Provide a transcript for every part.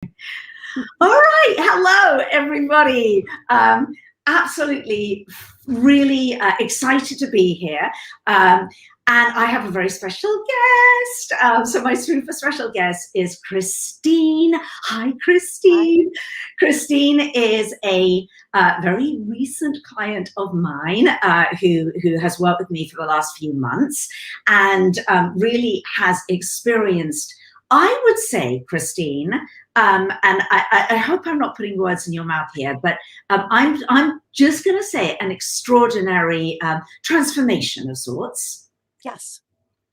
All right. Hello, everybody. Absolutely, really excited to be here. And I have a very special guest. So my super special guest is Christine. Hi, Christine. Hi. Christine is a very recent client of mine who has worked with me for the last few months and really has experienced, I would say, Christine, and I hope I'm not putting words in your mouth here, but I'm just going to say an extraordinary transformation of sorts. Yes,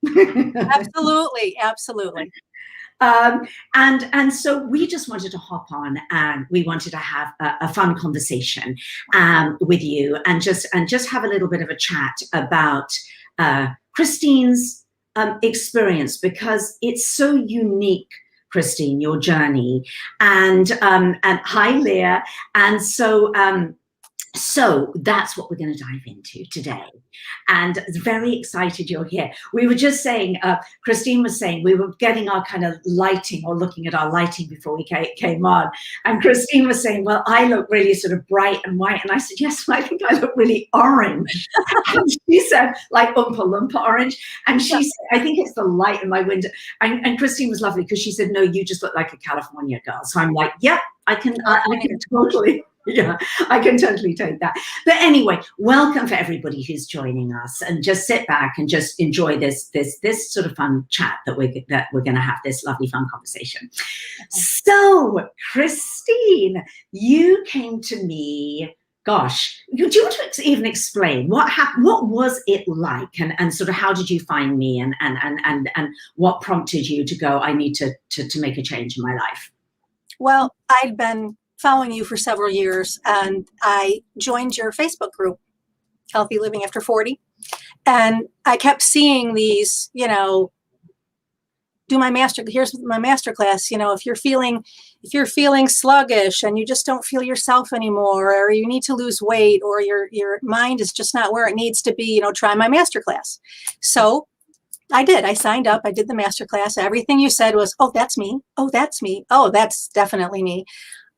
absolutely, absolutely. And so we just wanted to hop on and we wanted to have a fun conversation with you and just have a little bit of a chat about Christine's experience, because it's so unique, Christine, your journey. And hi, Leah. And so that's what we're going to dive into today. And very excited you're here. We were just saying, Christine was saying, we were getting our kind of lighting or looking at our lighting before we came on. And Christine was saying, well, I look really sort of bright and white. And I said, yes, I think I look really orange. And she said, like Oompa Loompa orange. And she said, I think it's the light in my window. And Christine was lovely because she said, no, you just look like a California girl. So I'm like, yep, I can totally. Yeah, I can totally take that. But anyway, welcome for everybody who's joining us, and just sit back and just enjoy this sort of fun chat that we're going to have, this lovely fun conversation. So, Christine, you came to me. Gosh, do you want to even explain what happened? What was it like, and sort of how did you find me, and what prompted you to go, I need to make a change in my life? Well, I'd been following you for several years, and I joined your Facebook group, Healthy Living After 40. And I kept seeing these, here's my masterclass, if you're feeling sluggish and you just don't feel yourself anymore, or you need to lose weight, or your mind is just not where it needs to be, try my masterclass. So I did. I signed up. I did the masterclass. Everything you said was, oh, that's me. Oh, that's me. Oh, that's definitely me.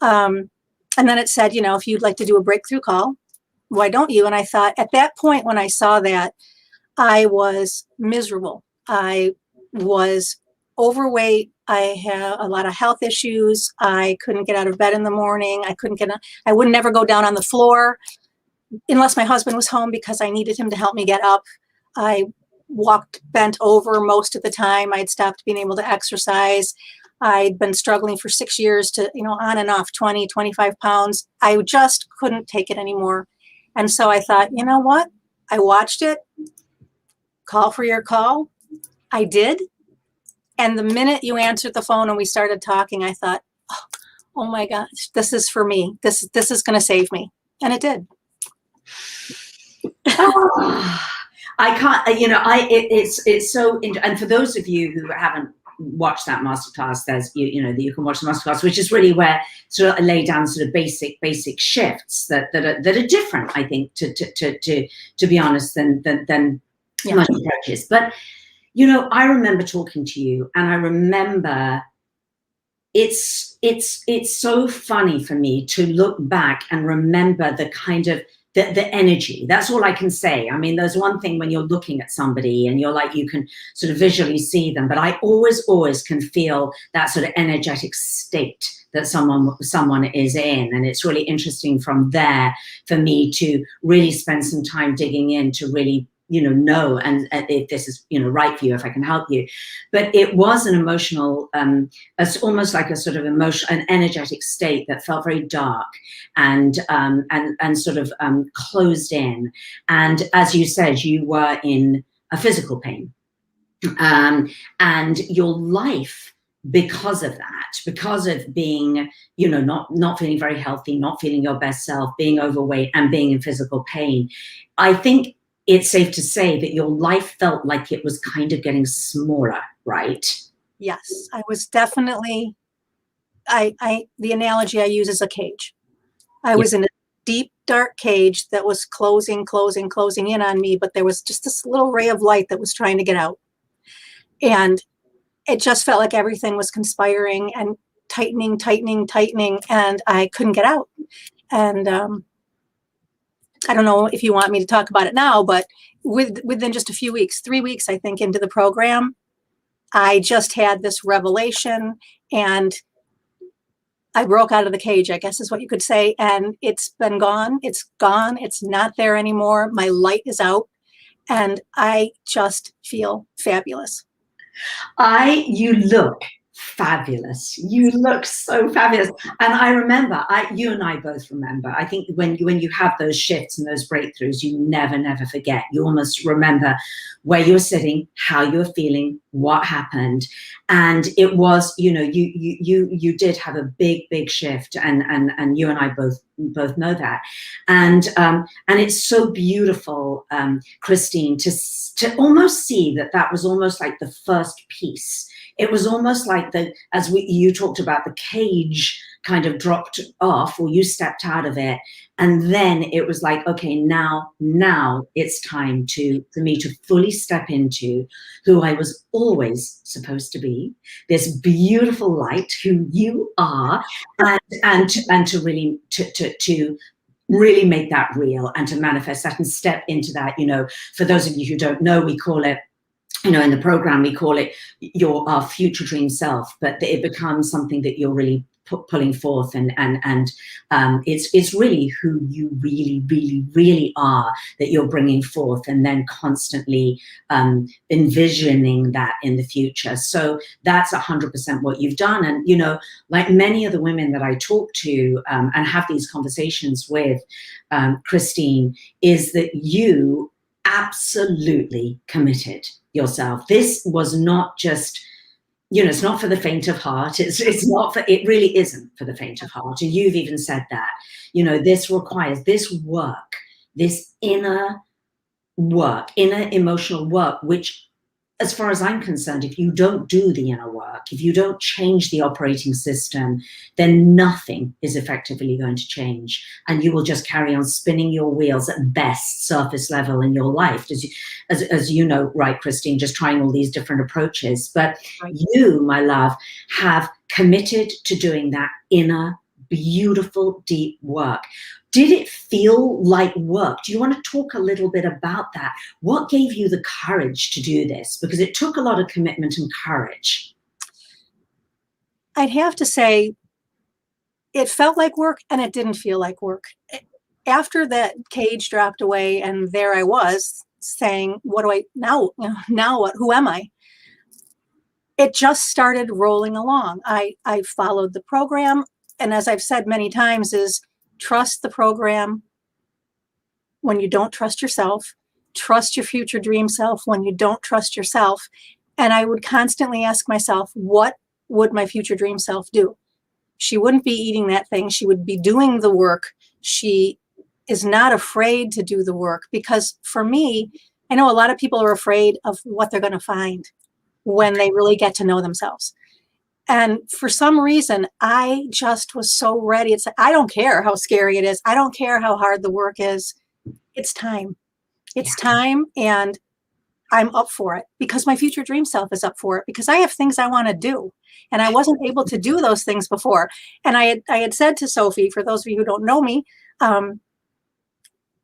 And then it said, if you'd like to do a breakthrough call, why don't you? And I thought, at that point when I saw that, I was miserable. I was overweight. I had a lot of health issues. I couldn't get out of bed in the morning. I would never go down on the floor unless my husband was home, because I needed him to help me get up. I walked bent over most of the time. I'd stopped being able to exercise. I'd been struggling for 6 years to, on and off 20, 25 pounds. I just couldn't take it anymore. And so I thought, you know what? I watched it. Call for your call. I did. And the minute you answered the phone and we started talking, I thought, oh my gosh, this is for me. This is going to save me. And it did. I can't, it's so, and for those of you who haven't watch that masterclass, there's you can watch the masterclass, which is really where sort of I lay down sort of basic shifts that are different, I think, to be honest, than most approaches. But I remember talking to you, and I remember it's so funny for me to look back and remember the kind of the energy. That's all I can say. I mean, there's one thing when you're looking at somebody and you're like, you can sort of visually see them, but I always can feel that sort of energetic state that someone is in. And it's really interesting from there for me to really spend some time digging in to really know, and if this is, right for you, if I can help you. But it was an emotional, it's almost like a sort of an energetic state that felt very dark and sort of closed in. And as you said, you were in a physical pain. And your life, because of that, because of being, not feeling very healthy, not feeling your best self, being overweight and being in physical pain, I think it's safe to say that your life felt like it was kind of getting smaller, right? Yes, I was definitely, the analogy I use is a cage. I was in a deep, dark cage that was closing in on me, but there was just this little ray of light that was trying to get out. And it just felt like everything was conspiring. And tightening, and I couldn't get out. And I don't know if you want me to talk about it now, but within just a few weeks, 3 weeks, I think, into the program, I just had this revelation, and I broke out of the cage, I guess is what you could say. And it's been gone. It's gone. It's not there anymore. My light is out, and I just feel fabulous. You look fabulous. You look so fabulous. And I remember, you and I both remember, I think when you have those shifts and those breakthroughs, you never forget. You almost remember where you were sitting, how you were feeling, what happened. And it was, you did have a big shift, and you and I both know that. And it's so beautiful, Christine, to almost see that was almost like the first piece. It was almost like you talked about, the cage kind of dropped off, or you stepped out of it. And then it was like, okay, now it's time for me to fully step into who I was always supposed to be, this beautiful light, who you are, and to really make that real, and to manifest that and step into that. For those of you who don't know, we call it, in the program, we call it our future dream self, but it becomes something that you're really pulling forth, and it's really who you really are, that you're bringing forth, and then constantly envisioning that in the future. So that's 100% what you've done. And like many of the women that I talk to and have these conversations with, Christine, is that you absolutely committed yourself. This was not just, it's not for the faint of heart. It really isn't for the faint of heart. And you've even said that, this requires this work, this inner emotional work, which, as far as I'm concerned, if you don't do the inner work, if you don't change the operating system, then nothing is effectively going to change. And you will just carry on spinning your wheels at best, surface level, in your life. As you know, right, Christine, just trying all these different approaches. But you, my love, have committed to doing that inner, beautiful, deep work. Did it feel like work? Do you want to talk a little bit about that? What gave you the courage to do this? Because it took a lot of commitment and courage. I'd have to say it felt like work, and it didn't feel like work. After that cage dropped away, and there I was saying, what do I now? Now what? Who am I? It just started rolling along. I followed the program. And as I've said many times, is trust the program when you don't trust yourself. Trust your future dream self when you don't trust yourself. And I would constantly ask myself, what would my future dream self do? She wouldn't be eating that thing. She would be doing the work. She is not afraid to do the work, because for me, I know a lot of people are afraid of what they're going to find when they really get to know themselves. And for some reason, I just was so ready. It's like, I don't care how scary it is. I don't care how hard the work is. It's time. It's time, and I'm up for it, because my future dream self is up for it, because I have things I want to do, and I wasn't able to do those things before. And I had said to Sophie, for those of you who don't know me,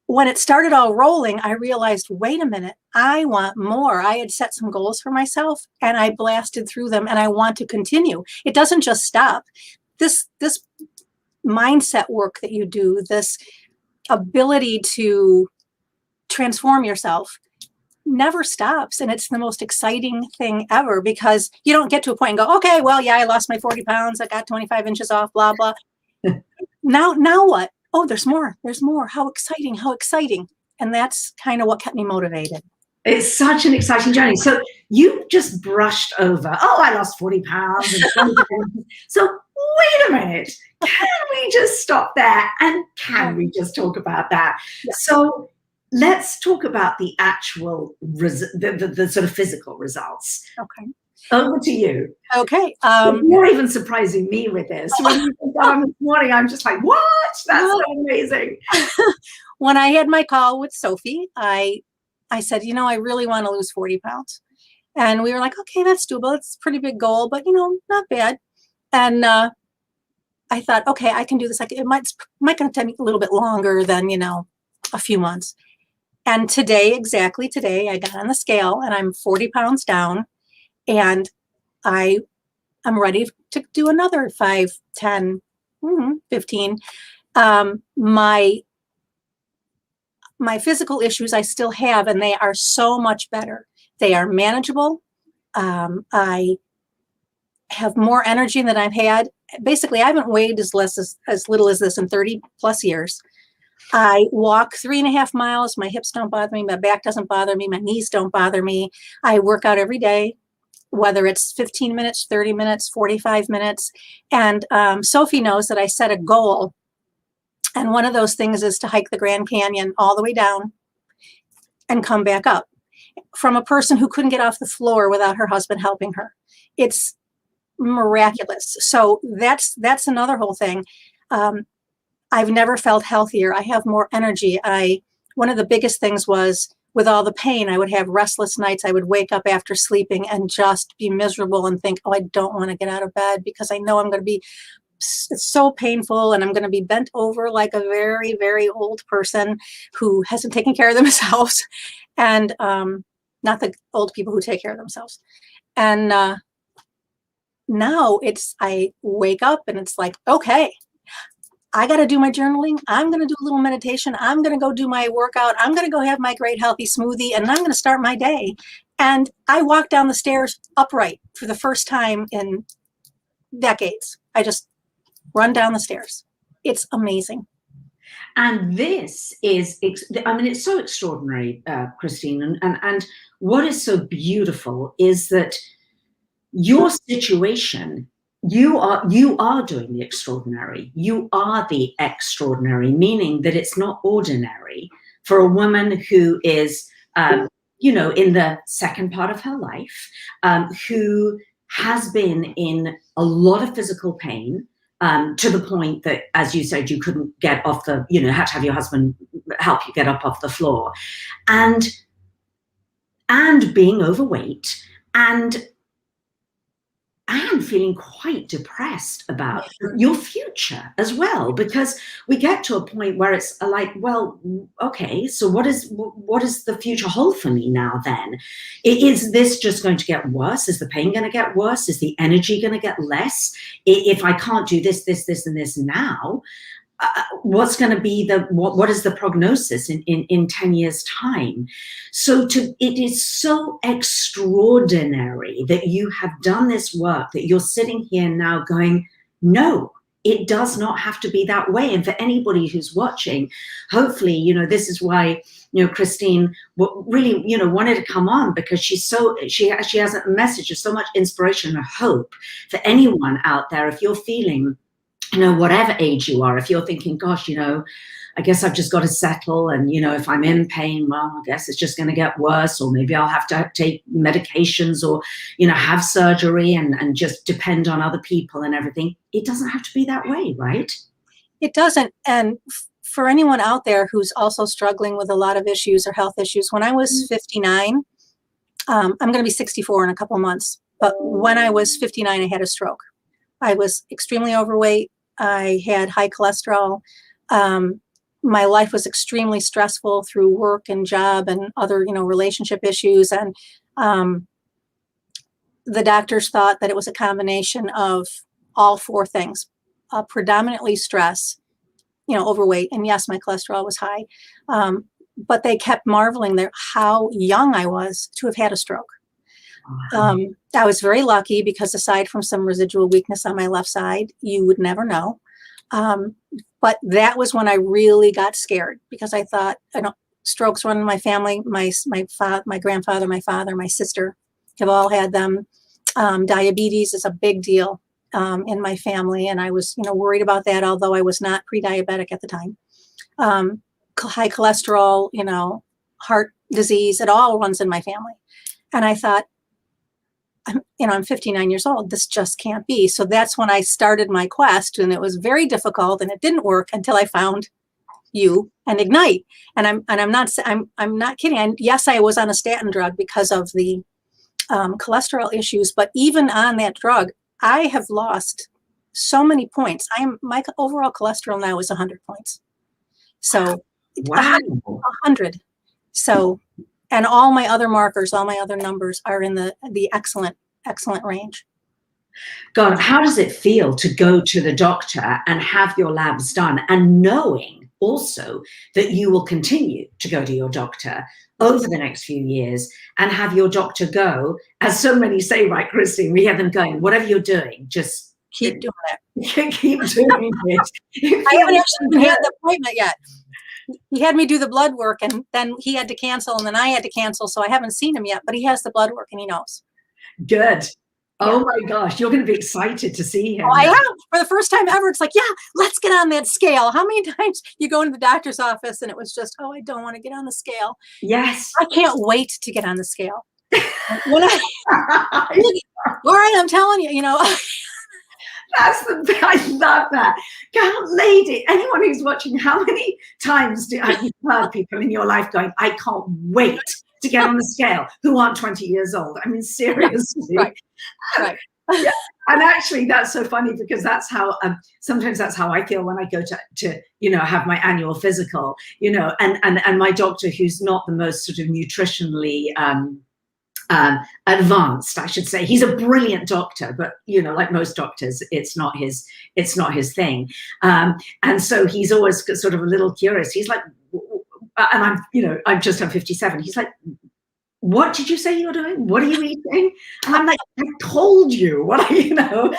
when it started all rolling, I realized, wait a minute, I want more. I had set some goals for myself, and I blasted through them, and I want to continue. It doesn't just stop. This mindset work that you do, this ability to transform yourself, never stops. And it's the most exciting thing ever, because you don't get to a point and go, okay, well, yeah, I lost my 40 pounds. I got 25 inches off, blah, blah. Now what? Oh, there's more. There's more. How exciting. How exciting. And that's kind of what kept me motivated. It's such an exciting journey. So you just brushed over, I lost 40 pounds. And 20 pounds. So wait a minute. Can we just stop there? And can we just talk about that? Yeah. So let's talk about the actual, the sort of physical results. Okay. Over to you. Okay. You're even surprising me with this. When you got on this morning, I'm just like, what? That's so amazing. When I had my call with Sophie, I said, I really want to lose 40 pounds. And we were like, okay, that's doable. It's a pretty big goal, but, not bad. And I thought, okay, I can do this. It might going to take me a little bit longer than, a few months. And exactly today, I got on the scale and I'm 40 pounds down, and I'm ready to do another 5, 10, 15. My physical issues I still have, and they are so much better. They are manageable. I have more energy than I've had. Basically, I haven't weighed as little as this in 30 plus years. I walk 3.5 miles. My hips don't bother me. My back doesn't bother me. My knees don't bother me. I work out every day, whether it's 15 minutes, 30 minutes, 45 minutes. And Sophie knows that I set a goal. And one of those things is to hike the Grand Canyon all the way down and come back up, from a person who couldn't get off the floor without her husband helping her. It's miraculous. So that's another whole thing. I've never felt healthier. I have more energy. One of the biggest things was, with all the pain, I would have restless nights. I would wake up after sleeping and just be miserable and think, oh, I don't want to get out of bed because I know it's so painful, and I'm going to be bent over like a very, very old person who hasn't taken care of themselves. And not the old people who take care of themselves. And now I wake up and it's like, okay, I got to do my journaling. I'm going to do a little meditation. I'm going to go do my workout. I'm going to go have my great healthy smoothie, and I'm going to start my day. And I walk down the stairs upright for the first time in decades. I just run down the stairs. It's amazing. And this is, it's so extraordinary, Christine. And what is so beautiful is that your situation, you are doing the extraordinary. You are the extraordinary, meaning that it's not ordinary for a woman who is, in the second part of her life, who has been in a lot of physical pain, to the point that, as you said, you couldn't get off had to have your husband help you get up off the floor, and being overweight, and feeling quite depressed about your future as well, because we get to a point where it's like, well, okay, so what does the future hold for me now then? Is this just going to get worse? Is the pain going to get worse? Is the energy going to get less? If I can't do this, and this now, what's going to be what is the prognosis in 10 years time? So it is so extraordinary that you have done this work, that you're sitting here now going, no, it does not have to be that way. And for anybody who's watching, hopefully, this is why, Christine really, wanted to come on, because she has a message of so much inspiration and hope for anyone out there. If you're feeling, whatever age you are, if you're thinking, gosh, I guess I've just got to settle, and, if I'm in pain, well, I guess it's just going to get worse, or maybe I'll have to take medications, or, have surgery and just depend on other people and everything. It doesn't have to be that way, right? It doesn't. And for anyone out there who's also struggling with a lot of issues or health issues, when I was 59, I'm going to be 64 in a couple of months, but when I was 59, I had a stroke. I was extremely overweight. I had high cholesterol. My life was extremely stressful through work and job and other, relationship issues. And the doctors thought that it was a combination of all 4 things, predominantly stress, overweight. And yes, my cholesterol was high. But they kept marveling at how young I was to have had a stroke. I was very lucky, because aside from some residual weakness on my left side, you would never know. But that was when I really got scared, because I thought, strokes run in my family. My grandfather, my father, my sister have all had them. Diabetes is a big deal in my family, and I was, worried about that, although I was not pre-diabetic at the time. High cholesterol, heart disease, it all runs in my family. And I thought, I'm 59 years old. This just can't be. So that's when I started my quest, and it was very difficult, and it didn't work until I found you and Ignite. And I'm not kidding. Yes, I was on a statin drug because of the cholesterol issues, but even on that drug, I have lost so many points. My overall cholesterol now is 100 points. So Wow. 100. So, and all my other markers, all my other numbers are in the excellent range. God, how does it feel to go to the doctor and have your labs done, and knowing also that you will continue to go to your doctor over the next few years and have your doctor go, as so many say, right, Christine, we have them going, whatever you're doing, just keep doing it. Keep doing it. I haven't actually had the appointment yet. He had me do the blood work, and then he had to cancel, and then I had to cancel, so I haven't seen him yet, but he has the blood work and he knows. Good. Oh my gosh, you're going to be excited to see him. Oh, I am. For the first time ever, it's like, yeah, let's get on that scale. How many times you go into the doctor's office and it was just, oh, I don't want to get on the scale. Yes. I can't wait to get on the scale. When Lauren, I'm telling you, I love that. Lady, anyone who's watching, how many times have you heard people in your life going, I can't wait to get on the scale, who aren't 20 years old? I mean, seriously. Right. Yeah. And actually, that's so funny, because that's how sometimes that's how I feel when I go to have my annual physical, and my doctor, who's not the most sort of nutritionally advanced, I should say. He's a brilliant doctor, but like most doctors, it's not his thing. And so he's always sort of a little curious. He's like, and I'm just on 57. He's like, what did you say you're doing? What are you eating? And I'm like, I told you what I'm a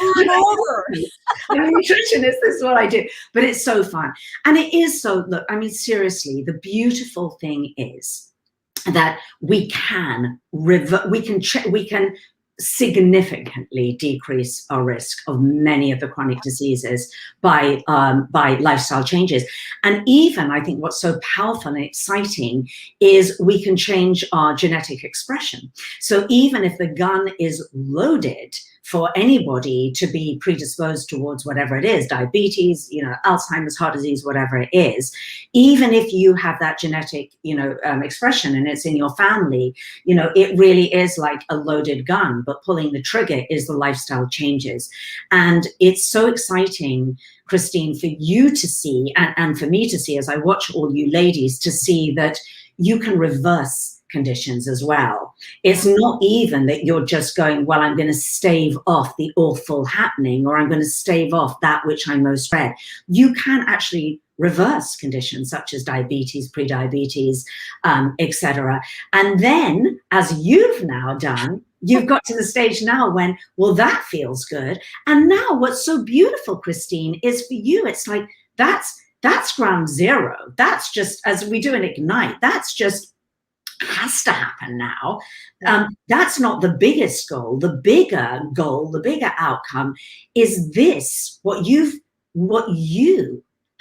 nutritionist. This is what I do. But it's so fun. And it is so, look, I mean, seriously, the beautiful thing is that we can significantly decrease our risk of many of the chronic diseases by lifestyle changes. And even, I think what's so powerful and exciting is we can change our genetic expression. So even if the gun is loaded for anybody to be predisposed towards whatever it is, diabetes, Alzheimer's, heart disease, whatever it is, even if you have that genetic, expression and it's in your family, it really is like a loaded gun, but pulling the trigger is the lifestyle changes. And it's so exciting, Christine, for you to see, and for me to see, as I watch all you ladies, to see that you can reverse conditions as well. It's not even that you're just going, well, I'm going to stave off the awful happening, or I'm going to stave off that which I most dread. You can actually reverse conditions such as diabetes, prediabetes, etc. And then, as you've now done, you've got to the stage now when, well, that feels good. And now what's so beautiful, Christine, is for you, it's like, that's ground zero. That's just, as we do in Ignite, that's just has to happen now. That's not the biggest goal. The bigger goal, the bigger outcome is this, what you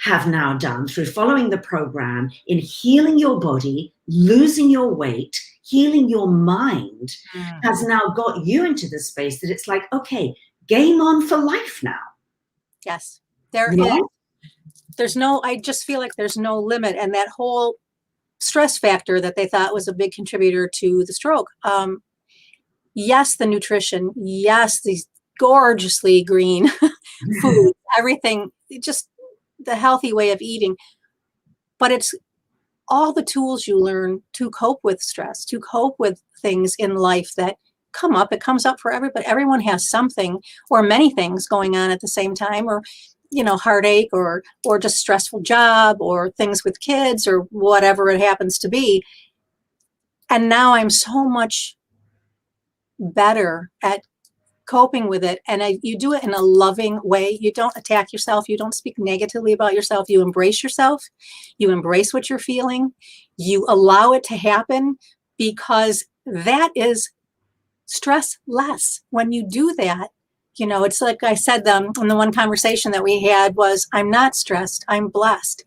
have now done through following the program in healing your body, losing your weight, healing your mind, has now got you into the space that it's like, okay, game on for life now. Yes, I just feel like there's no limit. And that whole stress factor that they thought was a big contributor to the stroke. Yes, the nutrition. Yes, these gorgeously green food, everything, just the healthy way of eating. But it's all the tools you learn to cope with stress, to cope with things in life that come up. It comes up for everybody. Everyone has something or many things going on at the same time, or heartache, or just stressful job, or things with kids, or whatever it happens to be. And now I'm so much better at coping with it. And you do it in a loving way. You don't attack yourself. You don't speak negatively about yourself. You embrace yourself. You embrace what you're feeling. You allow it to happen, because that is stress less. When you do that, it's like I said, in the one conversation that we had was, I'm not stressed, I'm blessed.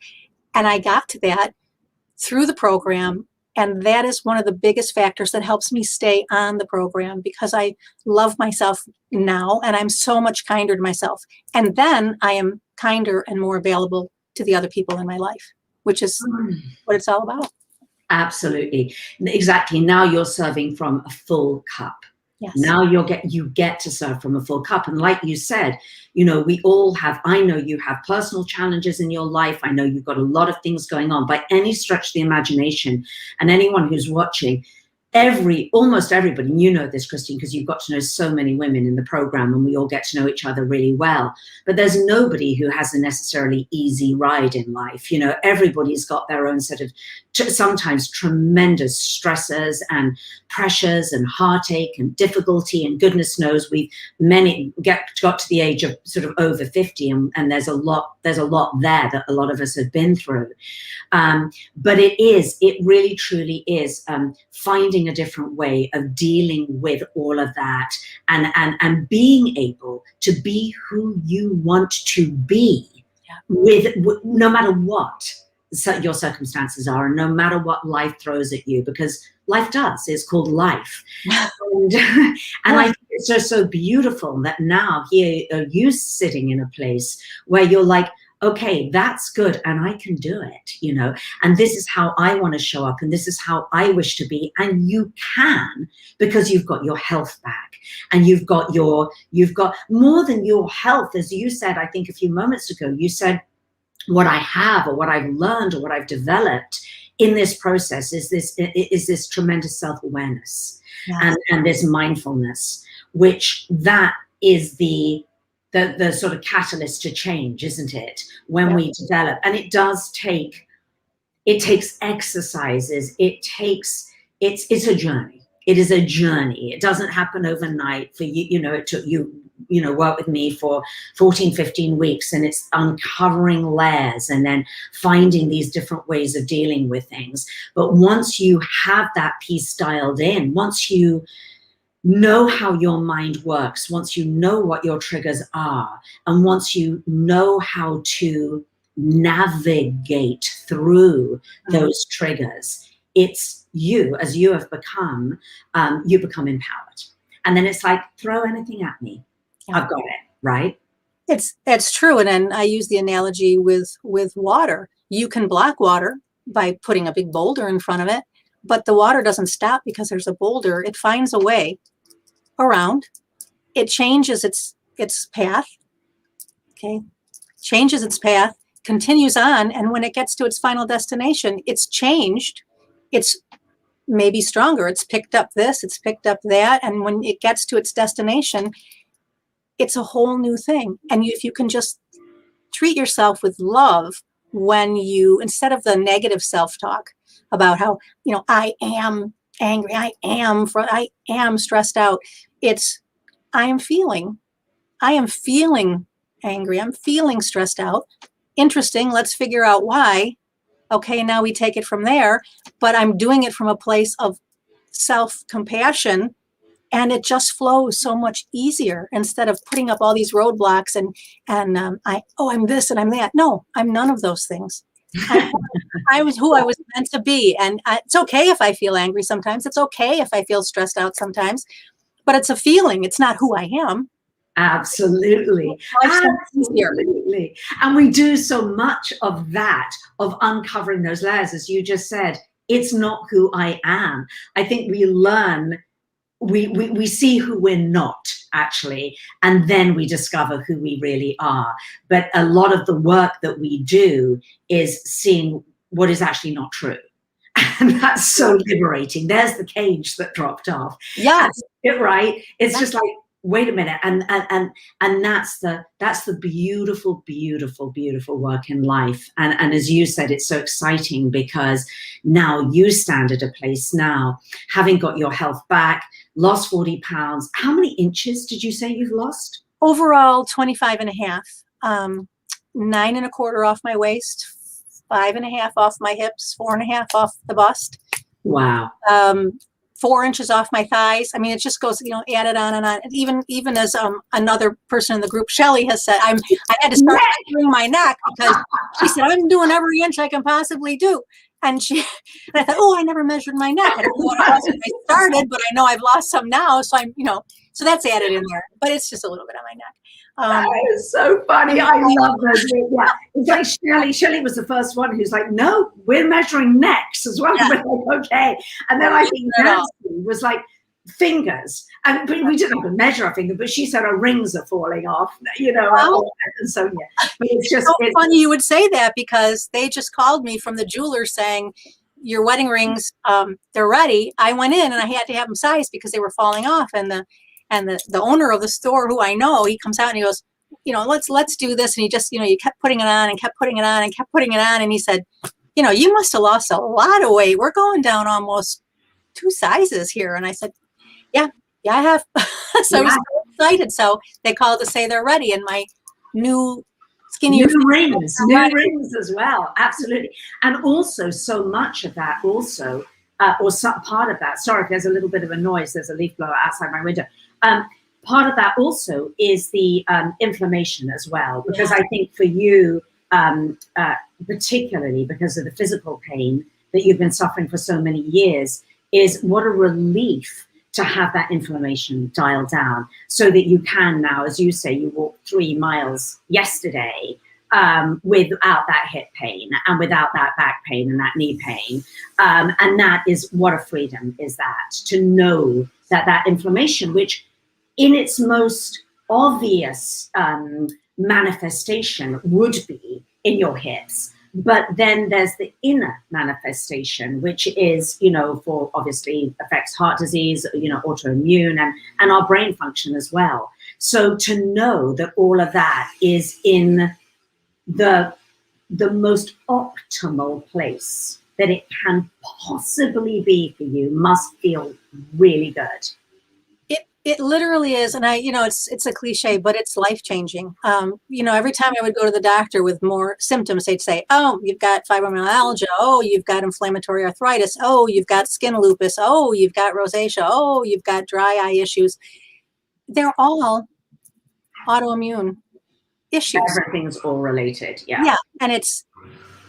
And I got to that through the program. And that is one of the biggest factors that helps me stay on the program, because I love myself now, and I'm so much kinder to myself. And then I am kinder and more available to the other people in my life, which is what it's all about. Absolutely. Exactly. Now you're serving from a full cup. Yes. Now you get to serve from a full cup. And like you said, we all have, I know you have personal challenges in your life. I know you've got a lot of things going on by any stretch of the imagination. And anyone who's watching, almost everybody, and you know this, Christine, because you've got to know so many women in the program and we all get to know each other really well, but there's nobody who has a necessarily easy ride in life. Everybody's got their own set of sometimes tremendous stressors and pressures and heartache and difficulty, and goodness knows many got to the age of sort of over 50 and there's a lot there that a lot of us have been through. But it really truly is finding a different way of dealing with all of that and being able to be who you want to be. Yeah. with no matter what your circumstances are, and no matter what life throws at you, because life does. It's called life. And I think it's just so beautiful that now here are you sitting in a place where you're like, okay, that's good, and I can do it, and this is how I want to show up, and this is how I wish to be, and you can, because you've got your health back, and you've got more than your health, as you said, I think a few moments ago, you said, what I have or what I've learned or what I've developed in this process is this tremendous self-awareness. Yes. and this mindfulness, which that is the sort of catalyst to change, isn't it? When we develop, and it takes exercises. It's a journey. It is a journey. It doesn't happen overnight for you. It took you, work with me for 14, 15 weeks, and it's uncovering layers and then finding these different ways of dealing with things. But once you have that piece dialed in, once you know how your mind works, once you know what your triggers are, and once you know how to navigate through those triggers, it's you, as you have become, you become empowered. And then it's like, throw anything at me. I've got it, right? It's true. And then I use the analogy with water. You can block water by putting a big boulder in front of it, but the water doesn't stop because there's a boulder. It finds a way around. It changes its path. Okay. Changes its path, continues on. And when it gets to its final destination, it's changed. It's maybe stronger. It's picked up this, it's picked up that. And when it gets to its destination, it's a whole new thing. And if you can just treat yourself with love when instead of the negative self-talk about how, I am angry, I am stressed out. It's, I am feeling angry. I'm feeling stressed out. Interesting. Let's figure out why. Okay. Now we take it from there, but I'm doing it from a place of self-compassion, and it just flows so much easier instead of putting up all these roadblocks and I'm this and I'm that. No, I'm none of those things. I was who I was meant to be. And it's okay if I feel angry sometimes. It's okay if I feel stressed out sometimes, but it's a feeling. It's not who I am. Absolutely. Absolutely. And we do so much of that, of uncovering those layers, as you just said. It's not who I am. I think we learn, we see who we're not, actually, and then we discover who we really are. But a lot of the work that we do is seeing what is actually not true. And that's so liberating. There's the cage that dropped off. Yes. Right? It's just like, wait a minute, and that's the beautiful, beautiful, beautiful work in life. And as you said, it's so exciting because now you stand at a place now, having got your health back, lost 40 pounds. How many inches did you say you've lost? Overall, 25 and a half. 9.25 off my waist, 5.5 off my hips, 4.5 off the bust. Wow. 4 inches off my thighs. I mean, it just goes, added on and on. Even as another person in the group, Shelly, has said, I had to start measuring my neck because she said, I'm doing every inch I can possibly do. And I thought, I never measured my neck. I don't know what it was when I started, but I know I've lost some now. So so that's added in there, but it's just a little bit on my neck. That is so funny. I love those. Yeah. It's like Shelley was the first one who's like, no, we're measuring necks as well. Yeah. We're like, okay. And then I think Nancy was like fingers, and but we didn't have to measure our finger, but she said her rings are falling off, and so yeah. But it's just so funny you would say that, because they just called me from the jeweler saying your wedding rings, they're ready. I went in and I had to have them sized because they were falling off, and the owner of the store, who I know, he comes out and he goes, let's do this, and he just, you kept putting it on and kept putting it on and kept putting it on, and he said, you must have lost a lot of weight. We're going down almost 2 sizes here. And I said, yeah, I have. So I was so excited. So they called to say they're ready, and my new skinnier new rings as well. Absolutely. And also so much of that also, or some part of that, sorry if there's a little bit of a noise, there's a leaf blower outside my window. Part of that also is the inflammation as well, because I think for you, particularly because of the physical pain that you've been suffering for so many years, is what a relief to have that inflammation dialed down, so that you can now, as you say, you walked 3 miles yesterday without that hip pain and without that back pain and that knee pain. And that is what a freedom is, that to know that inflammation, which in its most obvious manifestation would be in your hips. But then there's the inner manifestation, which is, for obviously affects heart disease, autoimmune and our brain function as well. So to know that all of that is in the most optimal place that it can possibly be for you must feel really good. It literally is. And it's a cliche, but it's life-changing. Every time I would go to the doctor with more symptoms, they'd say, oh, you've got fibromyalgia. Oh, you've got inflammatory arthritis. Oh, you've got skin lupus. Oh, you've got rosacea. Oh, you've got dry eye issues. They're all autoimmune issues. Everything's all related. Yeah. Yeah.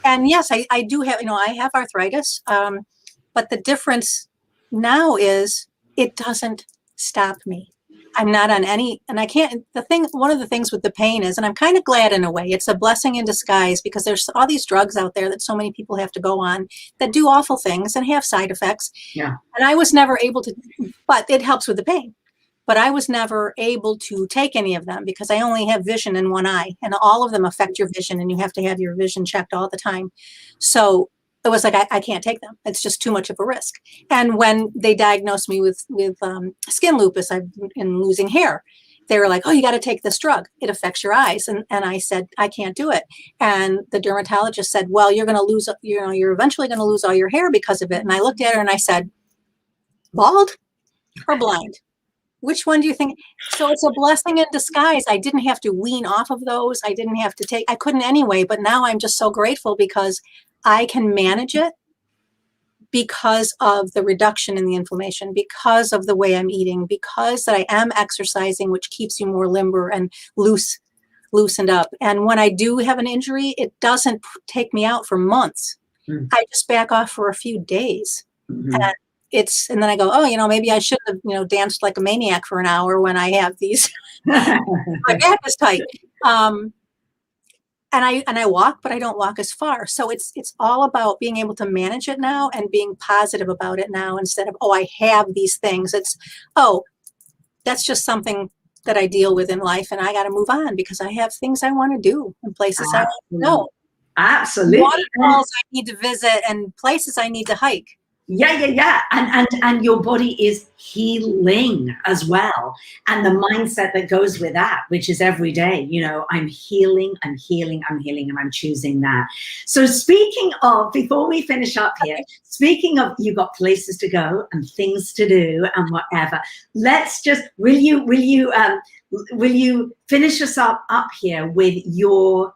And yes, I do have, I have arthritis. But the difference now is it doesn't stop me. I'm not on any, and I can't, one of the things with the pain is, and I'm kind of glad in a way, it's a blessing in disguise, because there's all these drugs out there that so many people have to go on that do awful things and have side effects. Yeah. And I was never able to, but it helps with the pain. But I was never able to take any of them because I only have vision in one eye, and all of them affect your vision, and you have to have your vision checked all the time. So it was like, I can't take them. It's just too much of a risk. And when they diagnosed me with skin lupus and losing hair, they were like, oh, you got to take this drug. It affects your eyes. And I said, I can't do it. And the dermatologist said, well, you're going to lose, you're eventually going to lose all your hair because of it. And I looked at her and I said, bald or blind? Which one do you think? So it's a blessing in disguise. I didn't have to wean off of those. I didn't have to I couldn't anyway, but now I'm just so grateful because I can manage it because of the reduction in the inflammation, because of the way I'm eating, because that I am exercising, which keeps you more limber and loosened up. And when I do have an injury, it doesn't take me out for months. I just back off for a few days. And then I go, oh, maybe I should have, danced like a maniac for an hour when I have these, my back is tight. And I walk, but I don't walk as far. So it's all about being able to manage it now and being positive about it now, instead of, oh, I have these things. It's, oh, that's just something that I deal with in life, and I got to move on because I have things I want to do and places I want to go. Absolutely. Waterfalls I need to visit and places I need to hike. Yeah. And your body is healing as well. And the mindset that goes with that, which is every day, I'm healing, and I'm choosing that. So speaking of, before we finish up here, speaking of, you've got places to go and things to do and whatever, let's just, will you finish us up here with your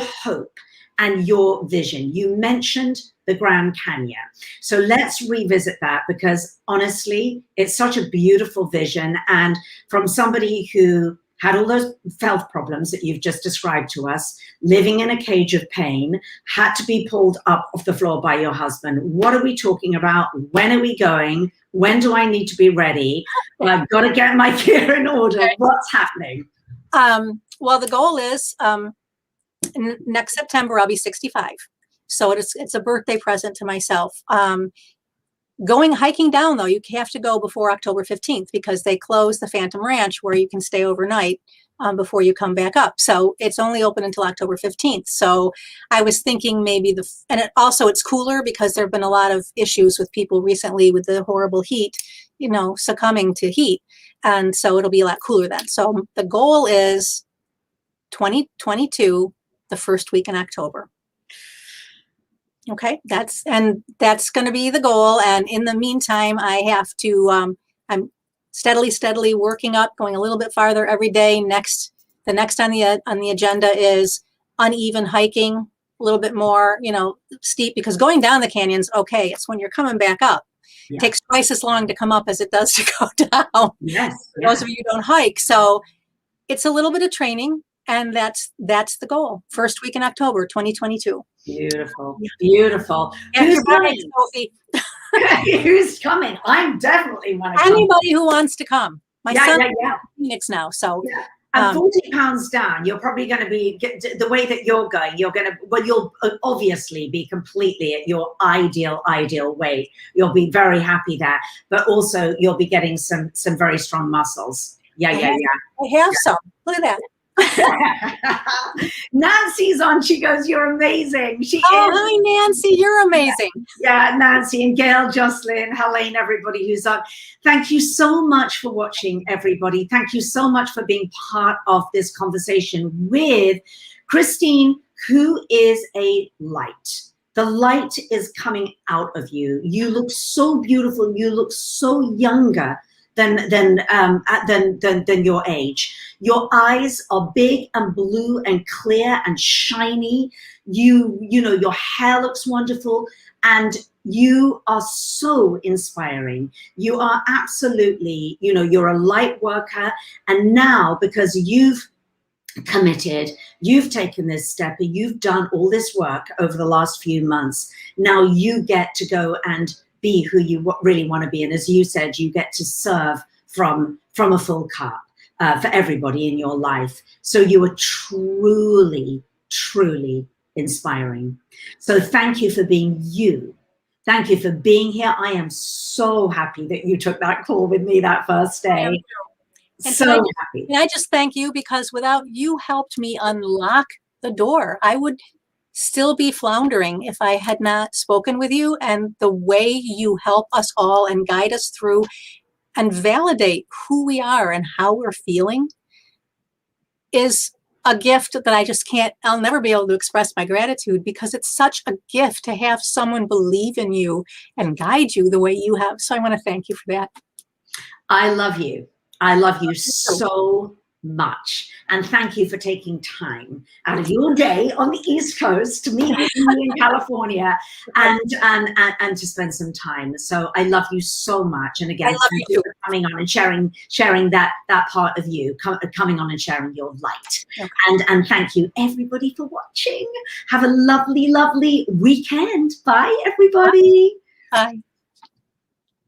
hope and your vision? You mentioned the Grand Canyon. So let's revisit that, because honestly, it's such a beautiful vision. And from somebody who had all those health problems that you've just described to us, living in a cage of pain, had to be pulled up off the floor by your husband. What are we talking about? When are we going? When do I need to be ready? I've got to get my gear in order. What's happening? Well, the goal is next September, I'll be 65. So it's a birthday present to myself. Going hiking down, though, you have to go before October 15th because they close the Phantom Ranch where you can stay overnight before you come back up. So it's only open until October 15th. So I was thinking maybe it's cooler because there have been a lot of issues with people recently with the horrible heat, succumbing to heat. And so it'll be a lot cooler then. So the goal is 2022, the first week in October. Okay, that's going to be the goal. And in the meantime, I have to, I'm steadily working up, going a little bit farther every day. The next on the agenda is uneven hiking, a little bit more, steep, because going down the canyon's okay. It's when you're coming back up. Yeah. It takes twice as long to come up as it does to go down. Yes. For those of you who don't hike. So it's a little bit of training. And that's the goal. First week in October, 2022. Beautiful. Beautiful. Who's coming, Sophie? Who's coming? I'm definitely one of anybody who wants to come. My son's in yeah. Phoenix now, so. Yeah. And 40 pounds down, you're probably going to be, the way that you're going, you'll obviously be completely at your ideal weight. You'll be very happy there, but also you'll be getting some very strong muscles. Yeah. I have some. Look at that. Nancy's on. She goes, "You're amazing." Hi, Nancy. You're amazing. Yeah, Nancy and Gail, Jocelyn, Helene, everybody who's on. Thank you so much for watching, everybody. Thank you so much for being part of this conversation with Christine, who is a light. The light is coming out of you. You look so beautiful. You look so younger than your age. Your eyes are big and blue and clear and shiny. You know, your hair looks wonderful, and you are so inspiring. You are absolutely, you're a light worker. And now, because you've committed, you've taken this step, and you've done all this work over the last few months, now you get to go and be who you really want to be. And as you said, you get to serve from a full cup for everybody in your life. So you are truly inspiring. So thank you for being you. Thank you for being here. I am so happy that you took that call with me that first day. So happy. And I just thank you, because without you helped me unlock the door, I would still be floundering if I had not spoken with you. And the way you help us all and guide us through and validate who we are and how we're feeling is a gift that I'll never be able to express my gratitude, because it's such a gift to have someone believe in you and guide you the way you have. So I want to thank you for that. I love you. I love you so much. And thank you for taking time out of your day on the East Coast to meet with me in California and to spend some time. So I love you so much. And again, thank you for coming on and sharing that part of you, coming on and sharing your light. Okay. And thank you everybody for watching. Have a lovely weekend. Bye everybody. Bye.